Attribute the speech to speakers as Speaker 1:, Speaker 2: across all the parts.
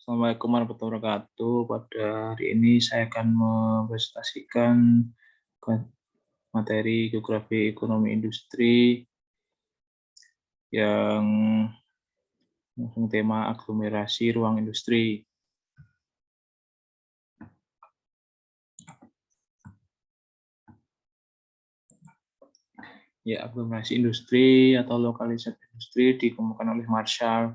Speaker 1: Assalamualaikum warahmatullahi wabarakatuh. Pada hari ini saya akan mempresentasikan materi geografi ekonomi industri yang mengusung tema aglomerasi ruang industri. Ya, aglomerasi industri atau lokalisasi industri dikemukakan oleh Marshall.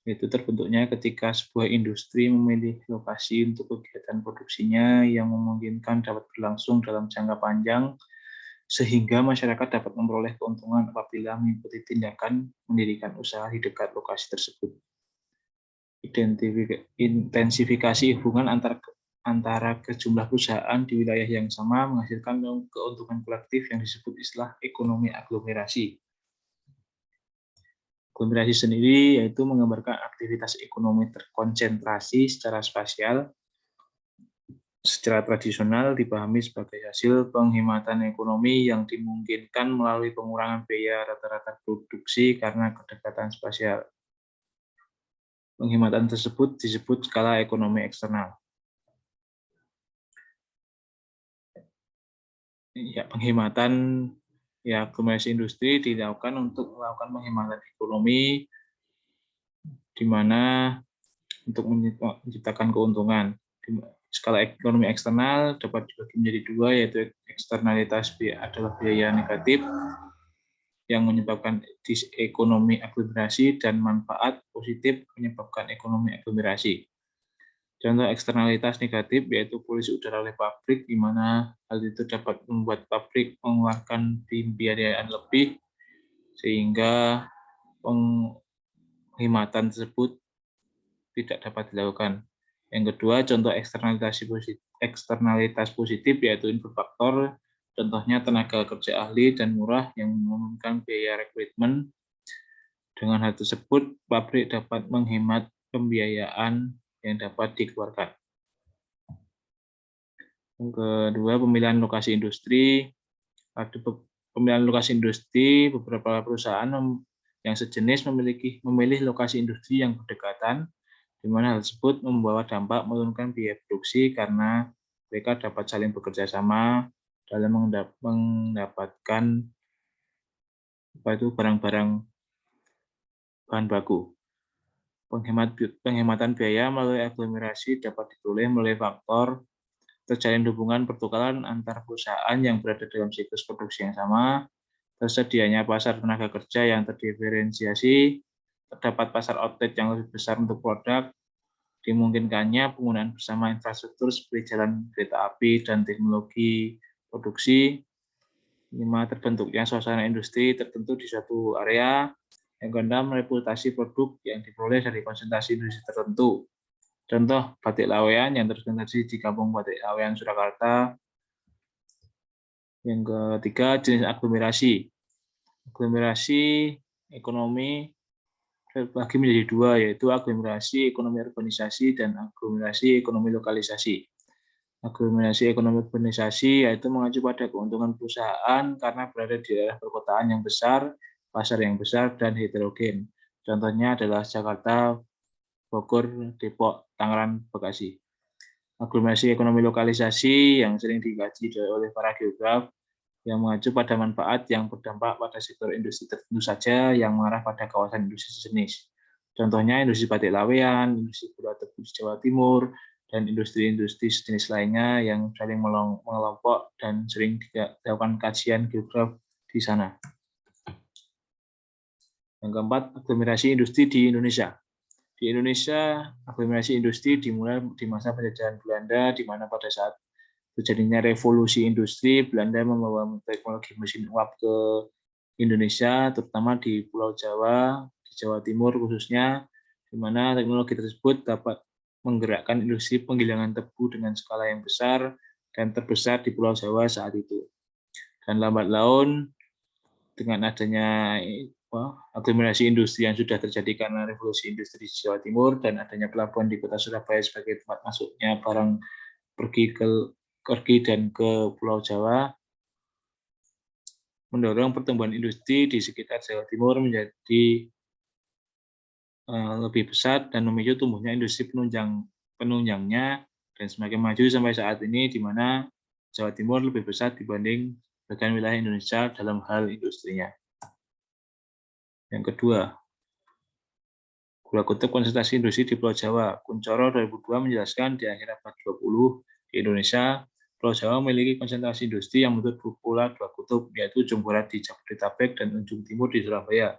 Speaker 1: Itu terbentuknya ketika sebuah industri memilih lokasi untuk kegiatan produksinya yang memungkinkan dapat berlangsung dalam jangka panjang, sehingga masyarakat dapat memperoleh keuntungan apabila mengikuti tindakan mendirikan usaha di dekat lokasi tersebut. Intensifikasi hubungan antara kejumlah perusahaan di wilayah yang sama menghasilkan keuntungan kolektif yang disebut istilah ekonomi aglomerasi. Aglomerasi sendiri yaitu menggambarkan aktivitas ekonomi terkonsentrasi secara spasial. Secara tradisional dipahami sebagai hasil penghematan ekonomi yang dimungkinkan melalui pengurangan biaya rata-rata produksi karena kedekatan spasial. Penghematan tersebut disebut skala ekonomi eksternal. Ya, penghematan aglomerasi industri dilakukan untuk melakukan penghematan ekonomi di mana untuk menciptakan keuntungan. Skala ekonomi eksternal dapat dibagi menjadi dua, yaitu eksternalitas adalah biaya negatif yang menyebabkan disekonomi aglomerasi dan manfaat positif menyebabkan ekonomi aglomerasi. Contoh eksternalitas negatif yaitu polusi udara oleh pabrik, di mana hal itu dapat membuat pabrik mengeluarkan pembiayaan lebih sehingga penghematan tersebut tidak dapat dilakukan. Yang kedua, contoh eksternalitas positif yaitu input faktor, contohnya tenaga kerja ahli dan murah yang memungkinkan biaya rekrutmen. Dengan hal tersebut, pabrik dapat menghemat pembiayaan yang dapat dikeluarkan. Yang kedua, pemilihan lokasi industri. Pada pemilihan lokasi industri, beberapa perusahaan yang sejenis memilih lokasi industri yang berdekatan, di mana hal tersebut membawa dampak menurunkan biaya produksi karena mereka dapat saling bekerja sama dalam mendapatkan barang-barang bahan baku. Penghematan biaya melalui aglomerasi dapat diperoleh melalui faktor terjalin hubungan pertukaran antar perusahaan yang berada dalam siklus produksi yang sama, tersedianya pasar tenaga kerja yang terdiferensiasi, terdapat pasar outlet yang lebih besar untuk produk, dimungkinkannya penggunaan bersama infrastruktur seperti jalan kereta api dan teknologi produksi. 5. Terbentuknya suasana industri tertentu di suatu area. Yang keenam, reputasi produk yang diperoleh dari konsentrasi industri tertentu. Contoh, Batik Lawean yang terkonsentrasi di Kampung Batik Lawean, Surakarta. Yang ketiga, jenis aglomerasi. Aglomerasi ekonomi terbagi menjadi dua, yaitu aglomerasi ekonomi urbanisasi dan aglomerasi ekonomi lokalisasi. Aglomerasi ekonomi urbanisasi yaitu mengacu pada keuntungan perusahaan karena berada di daerah perkotaan yang besar, pasar yang besar, dan heterogen. Contohnya adalah Jakarta, Bogor, Depok, Tangerang, Bekasi. Aglomerasi ekonomi lokalisasi yang sering dikaji oleh para geograf yang mengacu pada manfaat yang berdampak pada sektor industri tertentu saja yang mengarah pada kawasan industri sejenis. Contohnya industri batik lawean, industri gula tebu di Jawa Timur, dan industri-industri sejenis lainnya yang saling mengelompok dan sering dilakukan kajian geograf di sana. Yang keempat, aglomerasi industri di Indonesia. Di Indonesia, aglomerasi industri dimulai di masa penjajahan Belanda, di mana pada saat terjadinya revolusi industri, Belanda membawa teknologi mesin uap ke Indonesia, terutama di Pulau Jawa, di Jawa Timur khususnya, di mana teknologi tersebut dapat menggerakkan industri penggilingan tebu dengan skala yang besar dan terbesar di Pulau Jawa saat itu. Dan lambat laun, dengan adanya aglomerasi industri yang sudah terjadi karena revolusi industri di Jawa Timur dan adanya pelabuhan di kota Surabaya sebagai tempat masuknya barang pergi dan ke Pulau Jawa, mendorong pertumbuhan industri di sekitar Jawa Timur menjadi lebih pesat dan memicu tumbuhnya industri penunjangnya dan semakin maju sampai saat ini di mana Jawa Timur lebih pesat dibanding bagian wilayah Indonesia dalam hal industrinya. Yang kedua, gula kutub konsentrasi industri di Pulau Jawa. Kuncoro 2002 menjelaskan di akhir abad 20 di Indonesia, Pulau Jawa memiliki konsentrasi industri yang membentuk pola dua kutub, yaitu ujung barat di Jabodetabek dan ujung timur di Surabaya.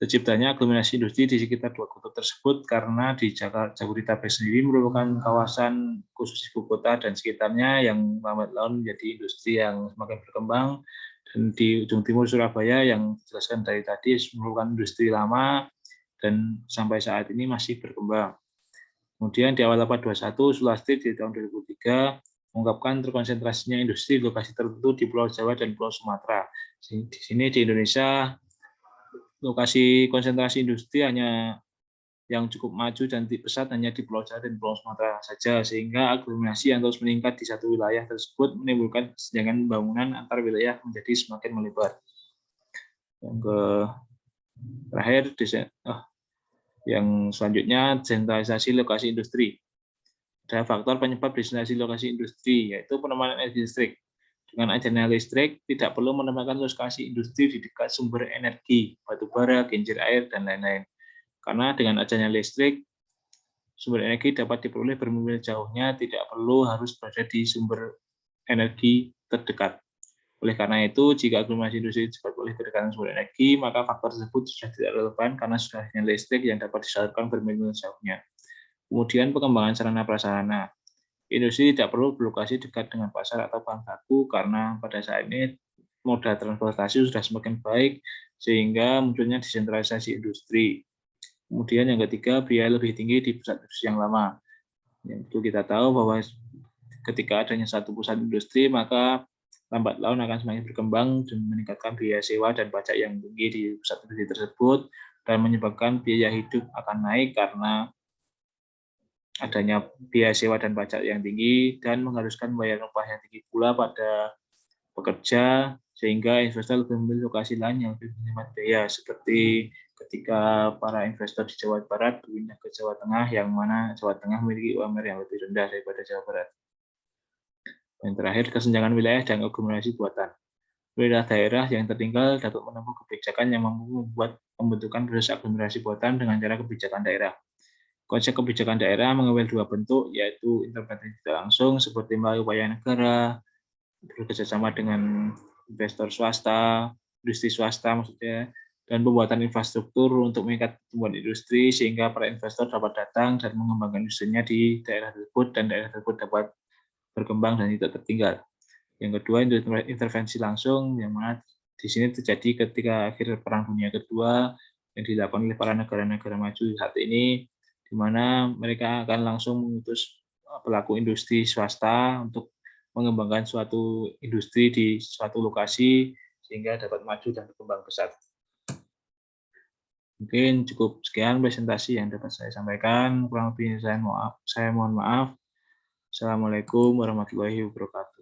Speaker 1: Terciptanya aglomerasi industri di sekitar dua kutub tersebut karena di Jabodetabek sendiri merupakan kawasan khusus ibu kota dan sekitarnya yang lambat laun menjadi industri yang semakin berkembang, dan di ujung timur Surabaya yang dijelaskan dari tadi merupakan industri lama dan sampai saat ini masih berkembang. Kemudian di awal abad 21, Sulastri di tahun 2003 mengungkapkan terkonsentrasinya industri di lokasi tertentu di Pulau Jawa dan Pulau Sumatera. Di sini di Indonesia lokasi konsentrasi industri hanya yang cukup maju dan pesat hanya di Pulau Jawa dan Pulau Sumatera saja, sehingga aglomerasi yang terus meningkat di satu wilayah tersebut menimbulkan kesenjangan bangunan antar wilayah menjadi semakin melebar. Yang terakhir, yang selanjutnya sentralisasi lokasi industri. Ada faktor penyebab desentralisasi lokasi industri, yaitu penempatan energi listrik. Dengan adanya listrik, tidak perlu menempatkan lokasi industri di dekat sumber energi, batu bara, kincir air, dan lain-lain. Karena dengan adanya listrik, sumber energi dapat diperoleh bermil jauhnya, tidak perlu harus berada di sumber energi terdekat. Oleh karena itu, jika aglomerasi industri dapat oleh berdekatan sumber energi, maka faktor tersebut sudah tidak relevan karena sudah adanya listrik yang dapat disalurkan bermil jauhnya. Kemudian pengembangan sarana prasarana. Industri tidak perlu berlokasi dekat dengan pasar atau bahan baku karena pada saat ini moda transportasi sudah semakin baik sehingga munculnya desentralisasi industri. Kemudian yang ketiga, biaya lebih tinggi di pusat industri yang lama. Yang itu kita tahu bahwa ketika adanya satu pusat industri, maka lambat laun akan semakin berkembang dan meningkatkan biaya sewa dan pajak yang tinggi di pusat industri tersebut dan menyebabkan biaya hidup akan naik karena adanya biaya sewa dan pajak yang tinggi dan mengharuskan membayar upah yang tinggi pula pada pekerja, sehingga investor lebih memilih lokasi lain yang lebih menghemat biaya, seperti ketika para investor di Jawa Barat berpindah ke Jawa Tengah, yang mana Jawa Tengah memiliki UMR yang lebih rendah daripada Jawa Barat. Yang terakhir, kesenjangan wilayah dan aglomerasi buatan. Wilayah daerah yang tertinggal dapat menempuh kebijakan yang mampu membuat pembentukan proses aglomerasi buatan dengan cara kebijakan daerah. Konsep kebijakan daerah mengambil dua bentuk, yaitu intervensi tidak langsung seperti melalui upaya negara, bekerjasama dengan investor swasta, industri swasta maksudnya, dan pembuatan infrastruktur untuk meningkat pertumbuhan industri sehingga para investor dapat datang dan mengembangkan industrinya di daerah tersebut dan daerah tersebut dapat berkembang dan tidak tertinggal. Yang kedua, intervensi langsung, yang mana di sini terjadi ketika akhir Perang Dunia Kedua yang dilakukan oleh para negara-negara maju saat ini, di mana mereka akan langsung mengutus pelaku industri swasta untuk mengembangkan suatu industri di suatu lokasi sehingga dapat maju dan berkembang pesat. Mungkin cukup sekian presentasi yang dapat saya sampaikan. Kurang lebih saya mohon maaf. Assalamualaikum warahmatullahi wabarakatuh.